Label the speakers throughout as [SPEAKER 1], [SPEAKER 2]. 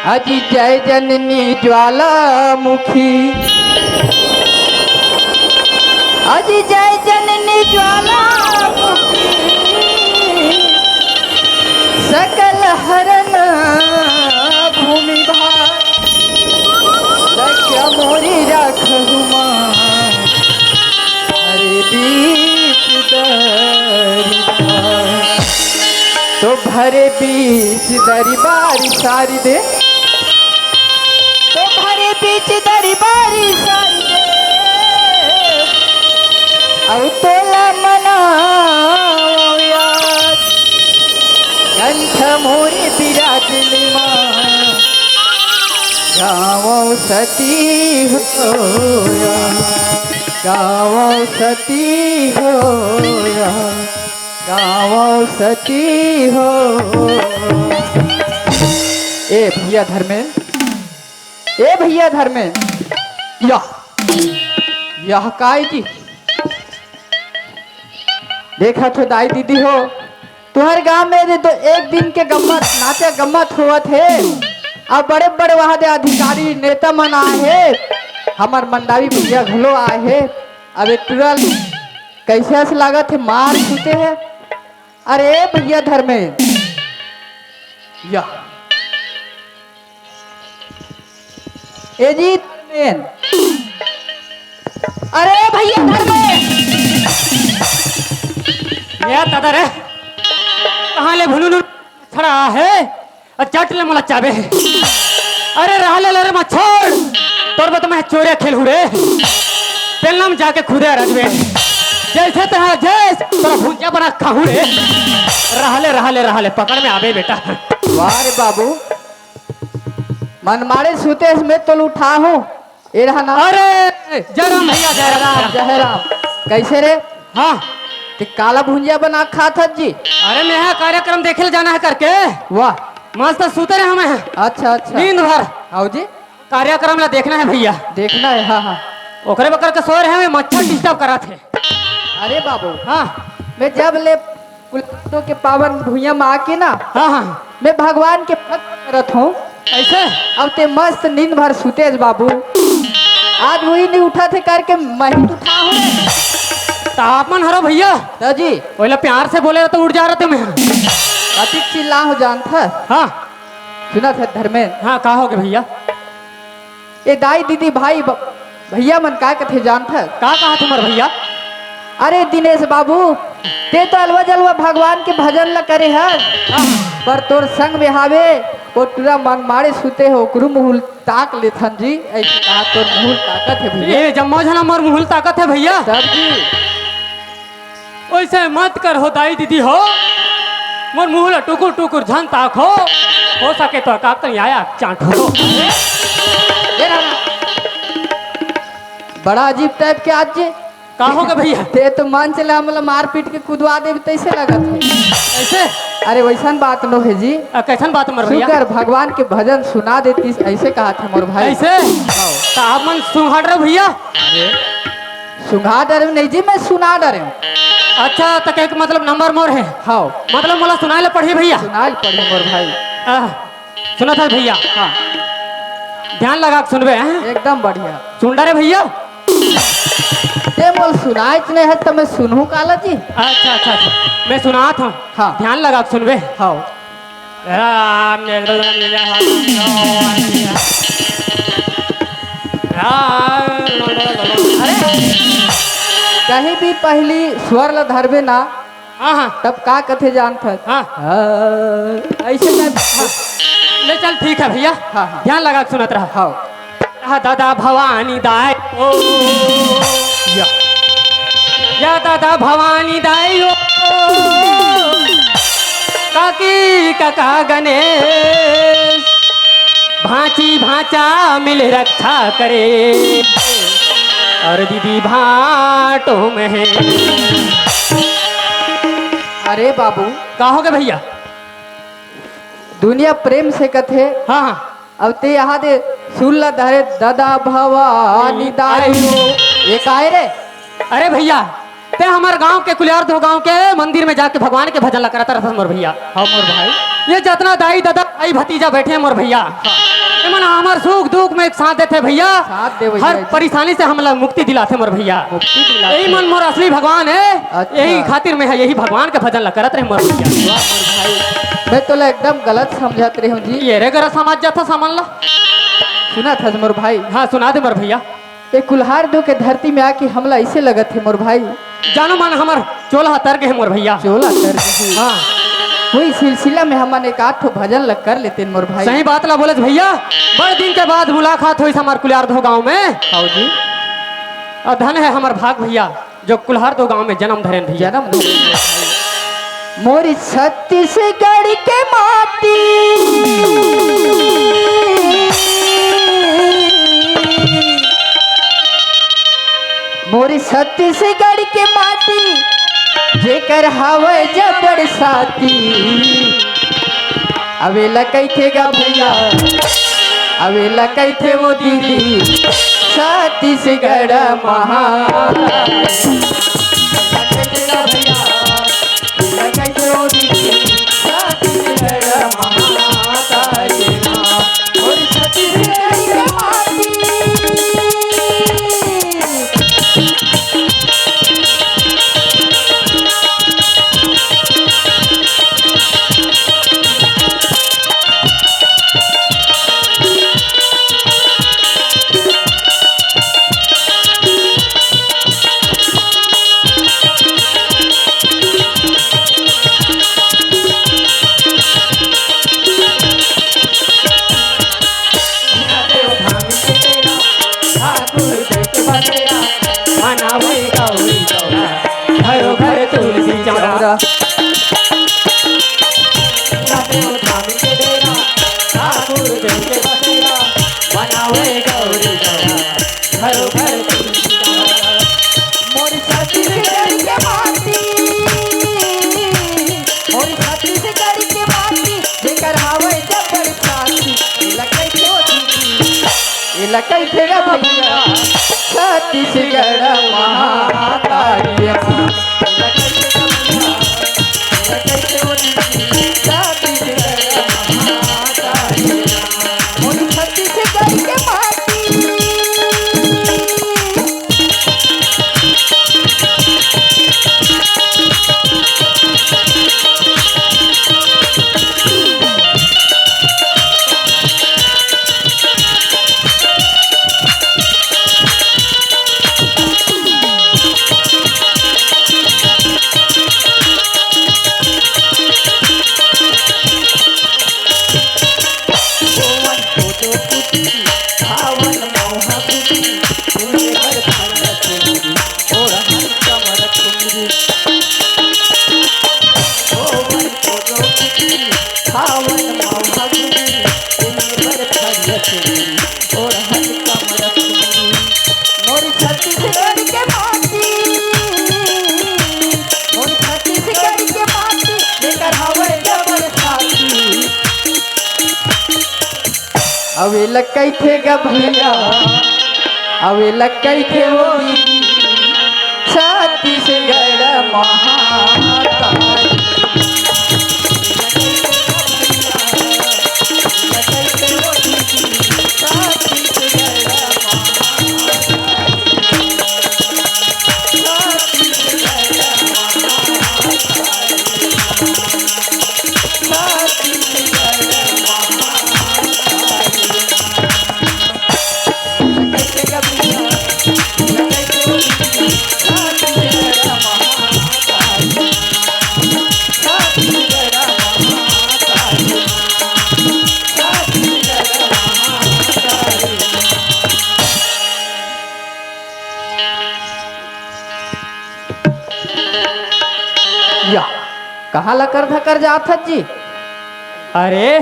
[SPEAKER 1] अजी जय जननी ज्वालामुखी, अजी जय जननी ज्वालामुखी, सकल हरण भूमि भार, लक्ष्य मोरी रखहुमा हरे बीच दरबार। तो भरे बीच दरबार सारी दे, तो भरे बीच दरबार सारी दे, अब तोला मनाओ याद, कंठ मोरे विराजली माँ, गाँव सती होया, गाँव सती होया, गाँव सती हो। ए भैया धर्में, ए भैया धर्में, यह काय की देखा तो दाई दीदी हो, तुम्हारे गांव में तो एक दिन के गम्मत नाते गम्मत हुआ थे। अब बड़े बड़े वहां दे अधिकारी नेता मन आए है, हमार मंडावी भैया घलो आए है। अब एक तुरंत कैसे से लागत है मार छूते हैं। अरे भैया धर्में, या ए जी धर्में, अरे भैया धर्में,
[SPEAKER 2] ये दादा रे कहाँ ले भुलुनु खड़ा है और चट ले मला चाबे है। अरे रहले ले रे मत छोड़, तोर बत मैं चोरे खेल हूँ रे, पेलम जाके खुदे रजबे जैसे तहा जैस तोरा भुंजिया बना खाऊं रे। रहले रहले रहले पकड़ में आबे बेटा।
[SPEAKER 1] वाह रे बाबू, मन मारे सूते में तो उठा हूँ। ये रहा ना।
[SPEAKER 2] अरे जयराम भैया, जयराम
[SPEAKER 1] जयराम। कैसे रे?
[SPEAKER 2] हाँ
[SPEAKER 1] कि काला भुंजिया बना खा था जी।
[SPEAKER 2] अरे मैं यहाँ कार्यक्रम देखे जाना है करके।
[SPEAKER 1] वाह
[SPEAKER 2] मस्त सूते रहे हमें।
[SPEAKER 1] अच्छा अच्छा,
[SPEAKER 2] नींद भर
[SPEAKER 1] आओ जी,
[SPEAKER 2] कार्यक्रम ला देखना है भैया।
[SPEAKER 1] देखना है। हाँ हाँ,
[SPEAKER 2] ओकरे बकर के सो रहे हैं, मच्छर डिस्टर्ब करा थे।
[SPEAKER 1] अरे बाबू,
[SPEAKER 2] हाँ
[SPEAKER 1] मैं जब ले कुलतों के पावन भुइया में आके ना,
[SPEAKER 2] हाँ हाँ
[SPEAKER 1] मैं भगवान के भक्त करत हूँ।
[SPEAKER 2] ऐसे
[SPEAKER 1] अब ते मस्त नींद भर सूते बाबू। आज वही नहीं उठा थे करके मैं ही उठा हूँ।
[SPEAKER 2] तापमान हरो भैया
[SPEAKER 1] तो जी
[SPEAKER 2] बोला प्यार से बोले तो उठ जा रहे थे मैं।
[SPEAKER 1] अधिक चिल्ला हो जान था।
[SPEAKER 2] हाँ
[SPEAKER 1] सुना था धर्मेंद्र,
[SPEAKER 2] हाँ कहा होगे भैया।
[SPEAKER 1] ये दाई दीदी भाई भैया मन का कथे जान था।
[SPEAKER 2] का कहा तुम्हारे भैया?
[SPEAKER 1] अरे दिनेश बाबू, ते तो अलवा जलवा भगवान के भजन ल करे है, पर तोर संग में हावे वो तुरा मन मारे सुते हो कुरु मुहुल ताक लेथन जी। ऐसे कहा तोर मुहुल ताकत है भैया।
[SPEAKER 2] ये जम्मो झना मोर मुहुल ताकत है भैया।
[SPEAKER 1] सब जी
[SPEAKER 2] वैसे मत कर हो दाई दीदी हो, मोर मुहुल टुकुर टुकुर झन ताक हो सके तो का तो आया चाट हो।
[SPEAKER 1] ये रहा। बड़ा अजीब टाइप के आज जी।
[SPEAKER 2] का होगा भैया?
[SPEAKER 1] ते तो मान चला मतलब मार पीट के कुदवा दे तैसे लगत है।
[SPEAKER 2] ऐसे
[SPEAKER 1] अरे वैसन बात नो है जी।
[SPEAKER 2] कैसन बात मोर भैया?
[SPEAKER 1] शुक्र भगवान के भजन सुना देती, ऐसे कहा था मोर भाई।
[SPEAKER 2] ऐसे तो आप मन सुहाड़ रहे भैया?
[SPEAKER 1] सुना डरे नहीं जी, मैं सुना डरे हूँ।
[SPEAKER 2] अच्छा तो कह मतलब नंबर मोर है।
[SPEAKER 1] हाँ
[SPEAKER 2] मतलब मोला सुनाए ले पढ़ी भैया।
[SPEAKER 1] सुना पढ़े मोर भाई।
[SPEAKER 2] सुना था भैया?
[SPEAKER 1] हाँ
[SPEAKER 2] ध्यान लगा के सुनबे हैं?
[SPEAKER 1] एकदम बढ़िया।
[SPEAKER 2] सुन डरे भैया।
[SPEAKER 1] ते मोल सुनाए नहीं है तो मैं सुनूं काला जी।
[SPEAKER 2] अच्छा अच्छा अच्छा, मैं सुना था।
[SPEAKER 1] हाँ
[SPEAKER 2] ध्यान लगा के सुनबे।
[SPEAKER 1] हाँ अरे कहीं भी पहली स्वर ल धरबे ना,
[SPEAKER 2] हाँ हाँ
[SPEAKER 1] तब का कथे जान था।
[SPEAKER 2] हाँ
[SPEAKER 1] ऐसे मैं
[SPEAKER 2] ले चल ठीक है भैया।
[SPEAKER 1] हाँ हाँ
[SPEAKER 2] ध्यान लगा के सुनत रहा।
[SPEAKER 1] हाँ
[SPEAKER 2] दादा भवानी दाई ओ या दादा भवानी दाई ओ काकी काका गणेश भांची भांचा मिल रक्षा करे और दीदी भाटो में है।
[SPEAKER 1] अरे बाबू,
[SPEAKER 2] कहोगे भैया?
[SPEAKER 1] दुनिया प्रेम से कथे।
[SPEAKER 2] हाँ हाँ
[SPEAKER 1] अब ते यहाँ दे सुल्ला धरे दादा भवानी दाई ये काहे रे?
[SPEAKER 2] अरे भैया ते हमारे गांव के कुलियार दो गांव के मंदिर में जाके भगवान के भजन लगा करता रहता मोर भैया।
[SPEAKER 1] हाँ मोर भाई।
[SPEAKER 2] ये जितना दाई दादा भाई भतीजा बैठे हैं मोर भैया, ये मन हमार सुख दुख में एक साथ देते भैया,
[SPEAKER 1] साथ दे भैया
[SPEAKER 2] हर
[SPEAKER 1] जी।
[SPEAKER 2] परेशानी से हम लोग मुक्ति दिलाते मोर भैया।
[SPEAKER 1] मुक्ति दिलाते।
[SPEAKER 2] यही मन मोर असली भगवान है।
[SPEAKER 1] अच्छा।
[SPEAKER 2] यही खातिर में है, यही भगवान के भजन लग करत रहे मोर भैया।
[SPEAKER 1] वाह मोर भाई, मैं तो एकदम गलत समझत रही हूँ जी।
[SPEAKER 2] ये रे गरा समझ जाता समझ ला।
[SPEAKER 1] सुना था मोर भाई,
[SPEAKER 2] हाँ सुना दे मोर भैया।
[SPEAKER 1] ये कुल्हार दो के धरती में आके हमला ऐसे लगत है मोर भाई,
[SPEAKER 2] जानो मन हमार चोला तर के है मोर भैया।
[SPEAKER 1] चोला कर दी।
[SPEAKER 2] हाँ
[SPEAKER 1] वही सिलसिला में हमन एक आठ भजन लग कर लेते मोर भाई।
[SPEAKER 2] सही बात ला बोले भैया। बड़े दिन के बाद मुलाकात हुई हमार कुलियार दो गाँव में।
[SPEAKER 1] हाँ जी।
[SPEAKER 2] और धन है हमार भाग भैया जो कुल्हार दो गांव में जन्म धरेन भैया।
[SPEAKER 1] जन्म मोरी छत्तीसगढ़ के माटी, मोरी छत्तीसगढ़ के माटी, जेकर हवे जबड़ साथी, अवेला कैथे गा भैया, अवेला कैथे वो दीदी, छत्तीसगढ़ महा
[SPEAKER 2] घरों घर तुलसी चौरा।
[SPEAKER 1] कैसे भैया छत्तीसगढ़ महाकाली अवे लकई थे गा भैया, अवे लकई थे वो छत्तीसगढ़ महाकाली। या कहाँ ला कर धकर जात हत जी?
[SPEAKER 2] अरे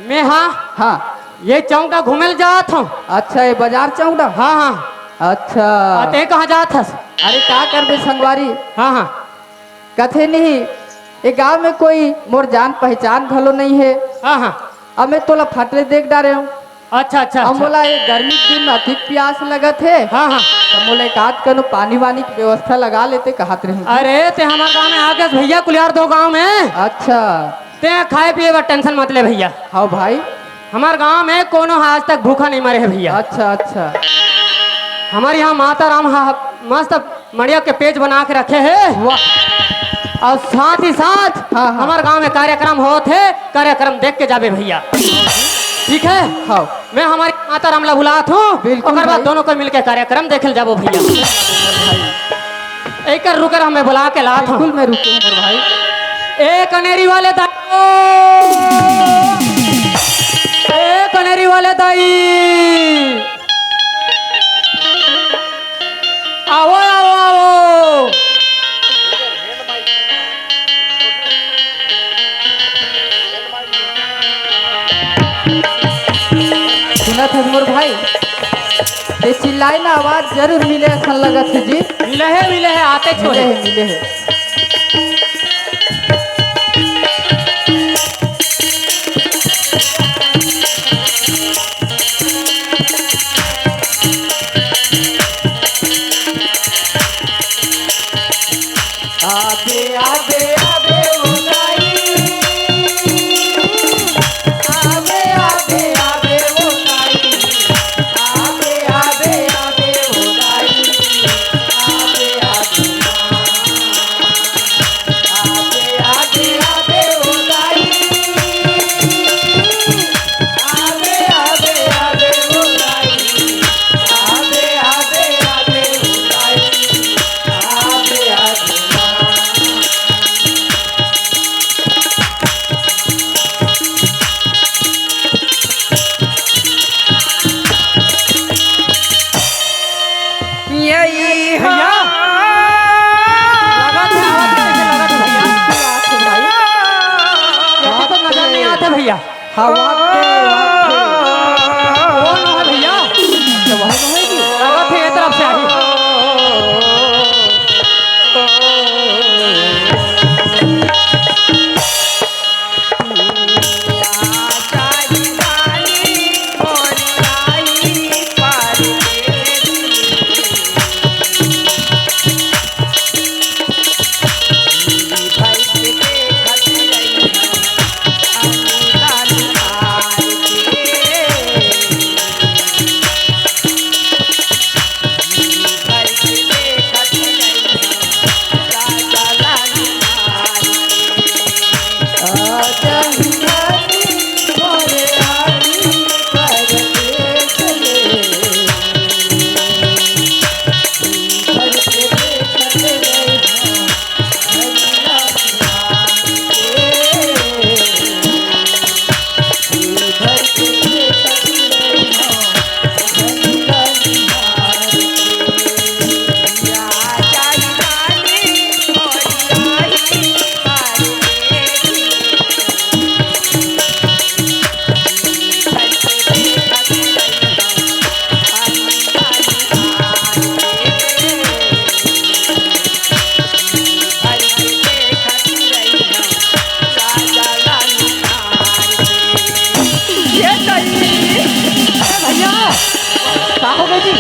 [SPEAKER 2] मैं हाँ
[SPEAKER 1] हाँ
[SPEAKER 2] ये चौका घूमे जात हूँ।
[SPEAKER 1] अच्छा ये बाजार चौड़ा।
[SPEAKER 2] हाँ हाँ
[SPEAKER 1] अच्छा
[SPEAKER 2] ते कहाँ जात हस?
[SPEAKER 1] अरे क्या कर दे संगवारी,
[SPEAKER 2] हाँ हाँ
[SPEAKER 1] कथे नहीं ये गांव में कोई मोर जान पहचान भलो नहीं है।
[SPEAKER 2] हाँ हाँ
[SPEAKER 1] अब मैं तोला फटले देख डारे हूँ।
[SPEAKER 2] अच्छा अच्छा
[SPEAKER 1] अब
[SPEAKER 2] अच्छा।
[SPEAKER 1] बोला ये गर्मी के दिन में अधिक प्यास लगत है।
[SPEAKER 2] हाँ हाँ
[SPEAKER 1] तो मोले एक आध कनो पानी वानी की व्यवस्था लगा लेते कहत रही।
[SPEAKER 2] अरे ते हमारे गांव में आके भैया कुलियार दो गांव में
[SPEAKER 1] अच्छा।
[SPEAKER 2] ते खाए पिए का टेंशन मत ले भैया।
[SPEAKER 1] हाँ भाई।
[SPEAKER 2] हमारे गांव में कोनो आज तक भूखा नहीं मरे है भैया।
[SPEAKER 1] अच्छा अच्छा।
[SPEAKER 2] हमारे यहाँ माता राम मस्त मड़िया के पेज बना के रखे हैं।
[SPEAKER 1] वाह।
[SPEAKER 2] और साथ ही साथ
[SPEAKER 1] हाँ।
[SPEAKER 2] हमारे गांव में कार्यक्रम होते है, कार्यक्रम देख के जाबे भैया। ठीक है।
[SPEAKER 1] हाँ
[SPEAKER 2] मैं हमारी माता रामला बुलात हूँ,
[SPEAKER 1] बिल्कुल
[SPEAKER 2] ओकर बाद
[SPEAKER 1] भाई।
[SPEAKER 2] दोनों को मिलके कार्यक्रम देखल जाबो भैया।
[SPEAKER 1] भाई
[SPEAKER 2] एक रुकर हमें बुला के लात हूँ।
[SPEAKER 1] बिल्कुल मैं रुके हूँ मेरे भाई।
[SPEAKER 2] एक कनेरी वाले दाई, एक कनेरी वाले दाई, आओ आओ आओ।
[SPEAKER 1] सुना था मोर भाई, ये चिल्लाई ना आवाज जरूर मिले ऐसा लगा था जी।
[SPEAKER 2] मिले है आते
[SPEAKER 1] मिले
[SPEAKER 2] छोड़े।
[SPEAKER 1] है मिले है। आबे आबे आबे ओ दाई, आबे आबे आबे ओ दाई, आबे आबे आबे ओ दाई, आबे आबे आबे आबे आबे ओ दाई, आबे आबे आबे ओ दाई, आबे आबे आबे ओ दाई, आबे आबे।
[SPEAKER 3] यही
[SPEAKER 2] भैया लगा थे आवाज कैसे लगा थे भैया?
[SPEAKER 1] भाई
[SPEAKER 2] यहाँ तो नजर नहीं आते भैया।
[SPEAKER 1] हवा के
[SPEAKER 2] कौन है भैया?
[SPEAKER 1] वही रहेगी।
[SPEAKER 2] लगा थे ये तरफ से आगे।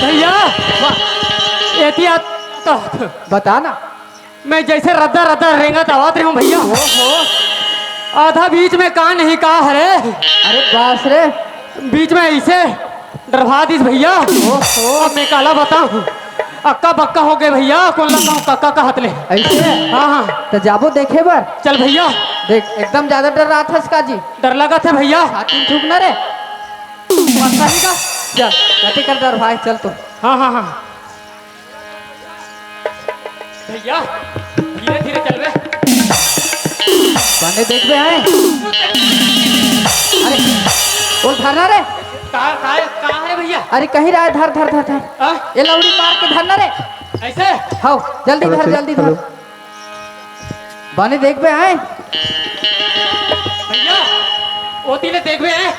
[SPEAKER 2] भैया एहतियात तो
[SPEAKER 1] बता ना।
[SPEAKER 2] मैं जैसे रद्दा रद्दा रेंगत आवात रही हूँ भैया। आधा बीच में कहा नहीं कहा हरे।
[SPEAKER 1] अरे बास रे।
[SPEAKER 2] बीच में ऐसे डरवा दीस भैया। अब मैं काला बताऊँ अक्का बक्का हो गए भैया। कौन लगा हूँ कक्का का हाथ ले
[SPEAKER 1] ऐसे।
[SPEAKER 2] हाँ हाँ
[SPEAKER 1] तो जाबो देखे बार।
[SPEAKER 2] चल भैया।
[SPEAKER 1] देख एकदम ज्यादा डर रहा था इसका जी।
[SPEAKER 2] डर लगा था भैया।
[SPEAKER 1] छाती ठुक ना रे।
[SPEAKER 2] सही का
[SPEAKER 1] चल कति कर डर भाई चल तो।
[SPEAKER 2] हाँ हाँ हाँ भैया धीरे धीरे चल रहे।
[SPEAKER 1] बने देख बे हैं। अरे बोल धरना रे।
[SPEAKER 2] कहाँ है भैया?
[SPEAKER 1] अरे कहीं रहा है धर धर धर धर।
[SPEAKER 2] हाँ?
[SPEAKER 1] ये लौड़ी मार के धरना रे।
[SPEAKER 2] ऐसे
[SPEAKER 1] हाउ जल्दी धर जल्दी धर। बने देख बे हैं।
[SPEAKER 2] भैया वो तीले देख रहे हैं।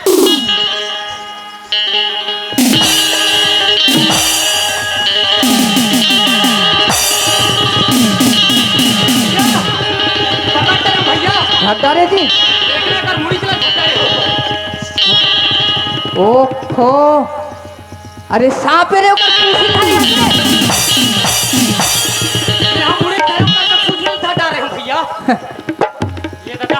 [SPEAKER 1] भट्टारे जी।
[SPEAKER 2] देखने पर मुड़ी चला भट्टारे।
[SPEAKER 1] ओहो अरे सांप रे ओकर पूछी खाली
[SPEAKER 2] यहाँ मुड़े खड़े होकर के पूछ नहीं था डाले हम भैया। ये दादा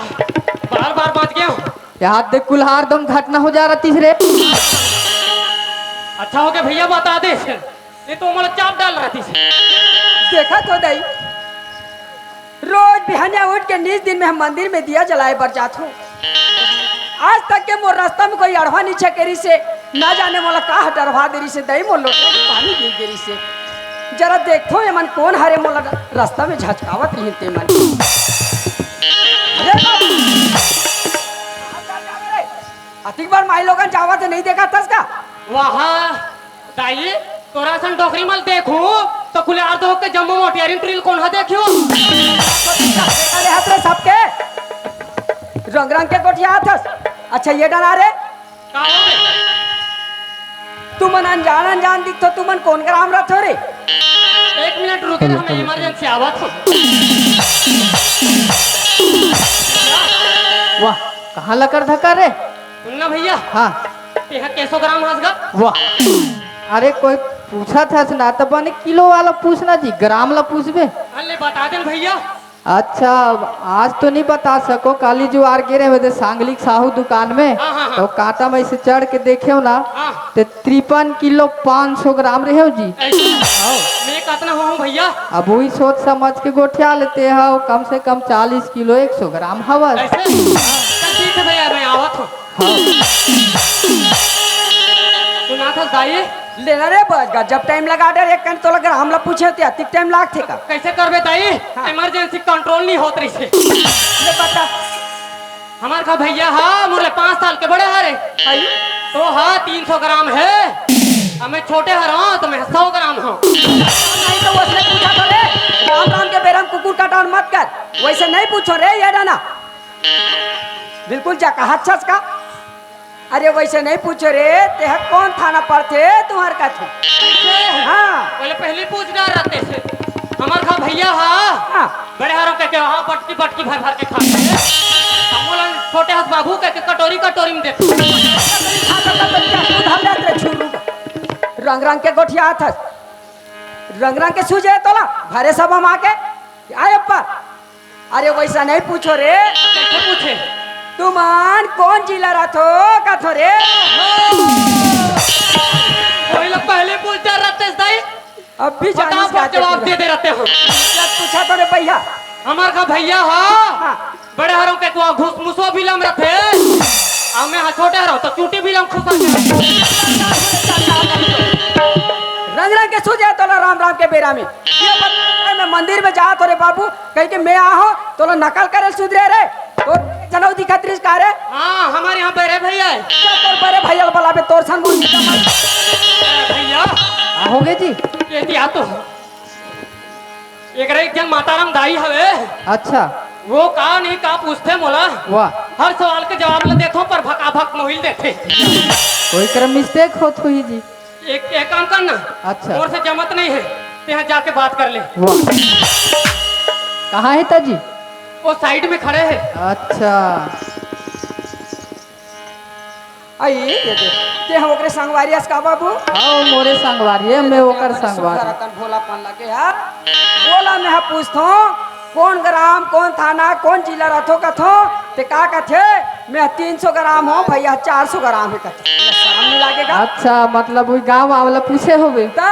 [SPEAKER 2] बार बार बात गया हूँ।
[SPEAKER 1] यहाँ देख कुल्हार दम घटना हो जा रहा तीसरे।
[SPEAKER 2] अच्छा हो गया भैया बता दे, ये तो मतलब चाप डाल रहा थी।
[SPEAKER 3] देखा तो दई रोज बिहानिया उठ के निज दिन में हम मंदिर में दिया जलाए बर जात हूँ। आज तक के मोर रास्ता में कोई अड़वा नहीं छकेरी से ना जाने वाला का डरवा देरी से दई मोर लोटे में पानी गिर गेरी से। जरा देखो ये मन कौन हरे मोला रास्ता में झचकावत रही ते मन। अरे बाबू! अतिक बार माई लोगन जावा तो नहीं देखा था का
[SPEAKER 2] वहाँ दाई तोरा सन डोकरी मल देखू तो खुले आर दो के जम्मू मोटियारी ट्रिल कौन है देखियो।
[SPEAKER 3] अरे हाथ रे सबके रंग रंग के कोठिया हाथस। अच्छा ये डरा रे
[SPEAKER 2] का हो गए?
[SPEAKER 3] तुमन अनजान दिख तो तुमन कौन ग्राम रथ हो रे?
[SPEAKER 2] 1 मिनट रुके ना, हमें इमरजेंसी आवत हो।
[SPEAKER 1] वाह कहाँ लकर धक्का रे?
[SPEAKER 2] सुनना भैया,
[SPEAKER 1] हाँ
[SPEAKER 2] यहाँ 100 ग्राम हंसगा।
[SPEAKER 1] वाह अरे कोई पूछा था ना तो बने किलो वाला पूछना जी, ग्राम ला पूछबे।
[SPEAKER 2] अल्ले बता देन भैया।
[SPEAKER 1] अच्छा आज तो नहीं बता सको, काली जो आर गिरे हुए थे सांगलिक साहू दुकान में
[SPEAKER 2] हाँ, हाँ, हाँ।
[SPEAKER 1] तो कांटा में से चढ़ के देखे हो ना
[SPEAKER 2] हाँ।
[SPEAKER 1] तो 53 किलो 500 ग्राम रहे हो जी।
[SPEAKER 2] ऐसे मैं कितना हूँ भैया?
[SPEAKER 1] अब वही सोच समझ के गोठिया लेते हो, कम से कम 40 किलो 100 ग्राम हवा।
[SPEAKER 2] ऐसे चल ठीक है भैया, मैं आवत हूँ। सुना था दाई
[SPEAKER 3] लेना रे बस जब टाइम लगा दे एक घंटे तो लग हमला पूछे थे अतिक टाइम लाग थे का
[SPEAKER 2] कैसे करबे दाई?
[SPEAKER 3] हाँ।
[SPEAKER 2] इमरजेंसी कंट्रोल नहीं होत रही से।
[SPEAKER 3] ले बता
[SPEAKER 2] हमार का भैया हाँ मुरले 5 साल के बड़े हरे
[SPEAKER 3] आई
[SPEAKER 2] तो हाँ 300 ग्राम है, अब मैं छोटे हरा तो मैं 100 ग्राम हूँ।
[SPEAKER 3] नहीं तो उसने पूछा तो रे राम राम के बेरम कुकुर का टाउन मत कर, वैसे नहीं पूछो रे ये डाना बिल्कुल जा कहा छस का। अरे वैसे नहीं पूछो रे ते कौन थाना पर थे तुम्हार का थे? हाँ
[SPEAKER 2] पहले पहले पूछ रहे थे हमार का भैया हाँ
[SPEAKER 3] हाँ
[SPEAKER 2] बड़े हरों के वहाँ बटकी बटकी भर भर के खाते हैं। हम बोला छोटे हाथ बाबू के कटोरी कटोरी में देखो।
[SPEAKER 3] रंग रंग के गोठिया था रंग रंग के सूझे तोला भरे सब हम आके आए पर। अरे वैसा नहीं पूछो रे,
[SPEAKER 2] कैसे पूछे?
[SPEAKER 3] तुमान कौन जिला रहा थो का थो रे?
[SPEAKER 2] वही लोग पहले पूछते रहते दाई,
[SPEAKER 3] अब भी जानिस
[SPEAKER 2] फटाफट जवाब दे दे रहते हो।
[SPEAKER 3] जब पूछा तो रे भैया
[SPEAKER 2] हमार का भैया हाँ
[SPEAKER 3] हाँ
[SPEAKER 2] बड़े हरों के घुस मुसो भी लम रहे अब मैं हाँ छोटे हरों तो चूटी भी लम खुश
[SPEAKER 3] रंग रंग के सूझे तोला राम राम के बेरा में ये बता मैं मंदिर में जा तो रे बाबू कहीं के मैं आहो तोला नकल करे सुधरे रे तो जनौ दिखत रिस का रे?
[SPEAKER 2] हाँ हमारे यहाँ बड़े भैया है।
[SPEAKER 3] क्या तोर बड़े भैया बोला बे तोर संग मुझे
[SPEAKER 2] भैया
[SPEAKER 1] हो गए जी।
[SPEAKER 2] ये दिया तो एक जन माताराम दाई हवे
[SPEAKER 1] अच्छा
[SPEAKER 2] वो का नहीं का पूछते मोला
[SPEAKER 1] वाह
[SPEAKER 2] हर सवाल के जवाब ले देते पर भका भक मोहिल देते।
[SPEAKER 1] कोई क्रम मिस्टेक होत हुई जी।
[SPEAKER 2] एक काम करना
[SPEAKER 1] अच्छा।
[SPEAKER 2] और से जमत नहीं है तो यहाँ जाके बात कर ले।
[SPEAKER 1] वाह कहाँ है ताजी?
[SPEAKER 2] वो साइड में खड़े हैं।
[SPEAKER 1] अच्छा
[SPEAKER 3] आई ये दे ते हम ओकरे संगवारी अस का बाबू
[SPEAKER 1] हाँ मोरे संगवारी है, मैं ओकर संगवारी।
[SPEAKER 3] रतन भोलापन लगे यार बोला मैं हा पूछतो कौन ग्राम कौन थाना कौन जिला रथो कथो ते का कथे मैं 300 ग्राम हो भैया 400 ग्राम है कथे शर्म नहीं लागेगा?
[SPEAKER 1] अच्छा मतलब वही गाँव वाला पूछे होगे।
[SPEAKER 3] तो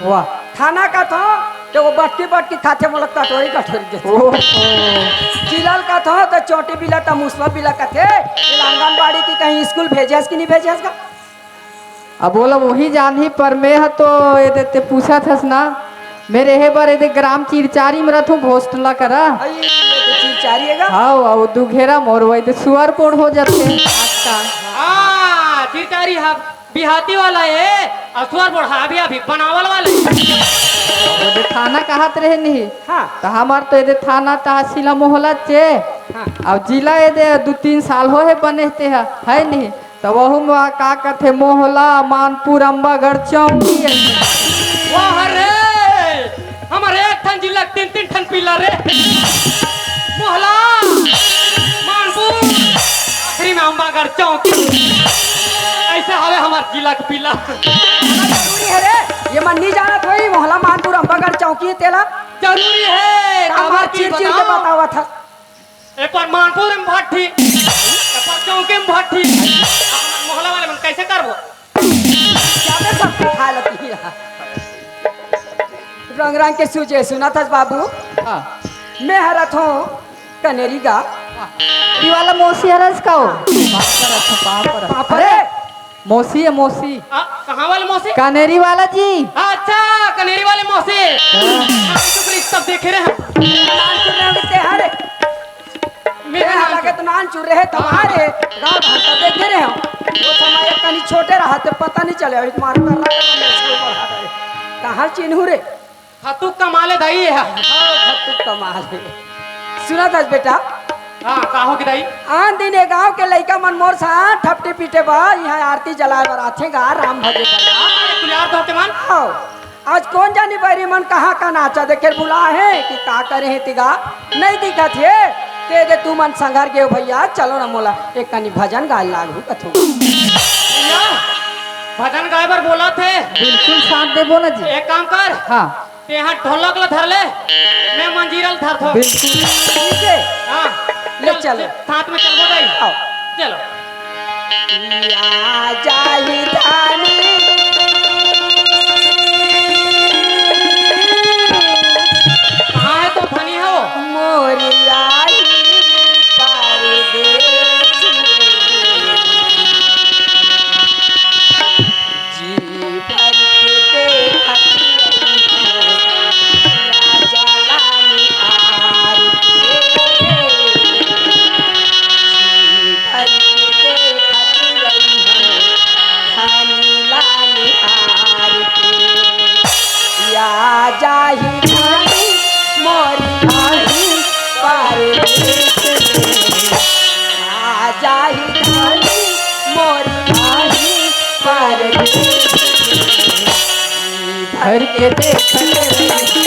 [SPEAKER 1] वाह
[SPEAKER 3] थाना का थो तो वो बटकी बटकी खाते मोला कटोरी कटोरी देते
[SPEAKER 1] ओहो
[SPEAKER 3] जिलाल का थो तो चोटी बिला ता मुसवा बिला कथे आंगनबाड़ी की कहीं स्कूल भेजेस कि नहीं भेजेस का?
[SPEAKER 1] अब बोला वही जान ही पर मैं हा तो ये देते पूछा था ना मेरे हे बार ये ग्राम चिरचारी में रथू घोषणा करा।
[SPEAKER 3] आई ये तो चीज चाहिएगा
[SPEAKER 1] हाँ वो दुघेरा मोर वही सुअर पोड़ हो जाते हैं।
[SPEAKER 2] हाँ चिरचारी हाँ बिहाती वाला है असुअर बढ़ा भी अभी बनावल वाला है।
[SPEAKER 1] वो थाना कहत रहे नहीं
[SPEAKER 3] हाँ
[SPEAKER 1] तो हमार तो ये थाना तहसील मोहल्ला चे
[SPEAKER 3] हाँ
[SPEAKER 1] अब जिला ये 2-3 साल हो है बनेते है नहीं तो वहू में का कहते मोहल्ला मानपुर अम्बागढ़ चौकी
[SPEAKER 2] वाह रे हमारे एक ठन जिला 3-3 ठन पिलर रे मोहल्ला मानपुर आखिरी में अम्बागढ़ चौकी कैसे हवे हमार जिला के पीला
[SPEAKER 3] जरूरी है रे ये मन नहीं जाना थोड़ी मोहल्ला मानपुर अम्बागढ़ चौकी है तेला
[SPEAKER 2] जरूरी है
[SPEAKER 3] हमार चीर चीर के बतावा था
[SPEAKER 2] एक बार मानपुर में भट्टी एक बार चौकी में भट्टी मोहल्ला वाले मन कैसे करबो
[SPEAKER 3] क्या मैं सब खा लेती है रंग रंग के सूझे सुना था बाबू
[SPEAKER 1] हाँ
[SPEAKER 3] मैं हरत हूँ कनेरी का
[SPEAKER 1] ये वाला मौसी हरस का हो बाप रे मौसी है मौसी
[SPEAKER 2] कहाँ वाले मौसी
[SPEAKER 1] कानेरी वाला जी
[SPEAKER 2] अच्छा कनेरी वाले मौसी हम सब देखे रहे हैं
[SPEAKER 3] नान चुर रहे होते हरे
[SPEAKER 2] मेरे
[SPEAKER 3] मेरे लगे तो नान चुर रहे तुम्हारे गाँव भाषा देखे रहे हो वो समय कहीं छोटे रहा तो पता नहीं चले मार कर रहा कहाँ चिन्हू रे
[SPEAKER 2] खतु कमाले दाई है
[SPEAKER 3] तू कमाल है सुना था बेटा
[SPEAKER 2] हाँ काहो की दाई
[SPEAKER 3] आन दिन गांव के लड़का मन मोर सा ठपटे पीटे बा यहाँ आरती जलाए बर आथे गा राम भजे
[SPEAKER 2] तू यार तो मन
[SPEAKER 3] आओ आज कौन जानी बैरी मन कहाँ का नाचा देखे बुला है कि का करे है तिगा नहीं दिखत है ते दे तू मन संघर के भैया चलो ना मोला एक कनी भजन गा लागू कथू
[SPEAKER 2] भजन गाय बर बोला थे
[SPEAKER 1] बिल्कुल शांत देबो ना जी
[SPEAKER 2] एक काम कर
[SPEAKER 1] हाँ
[SPEAKER 2] ते यहाँ ढोलक ला धर ले मैं मंजीरल धर थो
[SPEAKER 1] बिल्कुल
[SPEAKER 3] ठीक है
[SPEAKER 2] हाँ
[SPEAKER 3] ले चलो
[SPEAKER 2] साथ में चलो दाई
[SPEAKER 3] आओ
[SPEAKER 2] चलो
[SPEAKER 3] या जाहि धानी
[SPEAKER 2] कहाँ है तो धनी है वो
[SPEAKER 3] मोरिया जाहि धानी मोरी आही परदेश आ जाहि धानी मोरी आही परदेश
[SPEAKER 1] भर के देख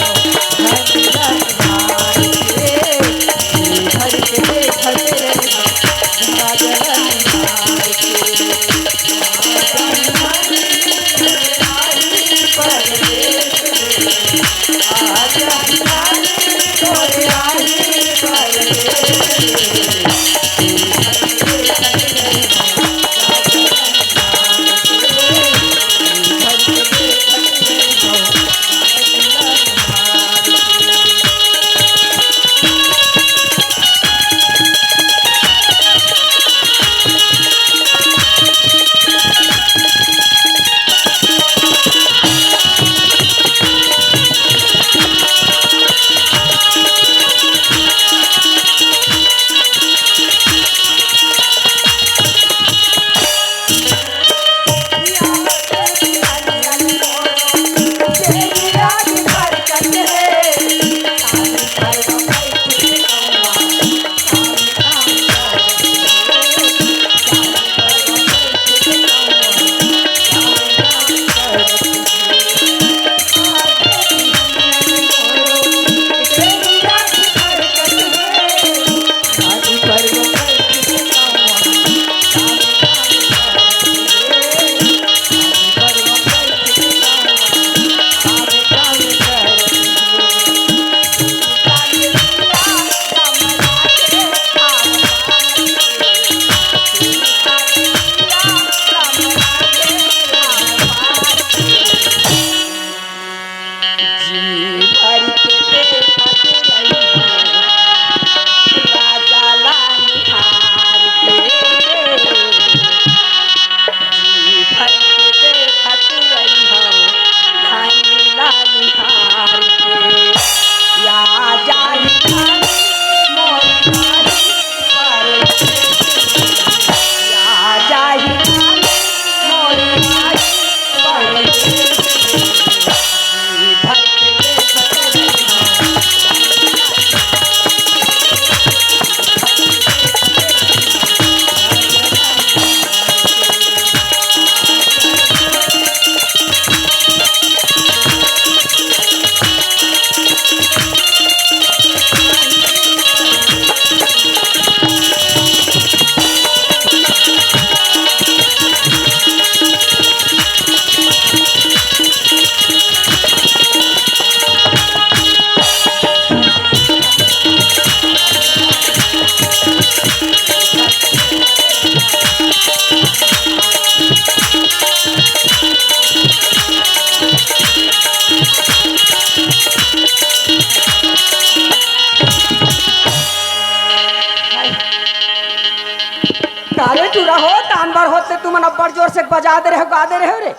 [SPEAKER 3] टूरा हो तान बार होते तुम मन अब्बड़ जोर से बजा दे रहे हो गा दे रहे हो रे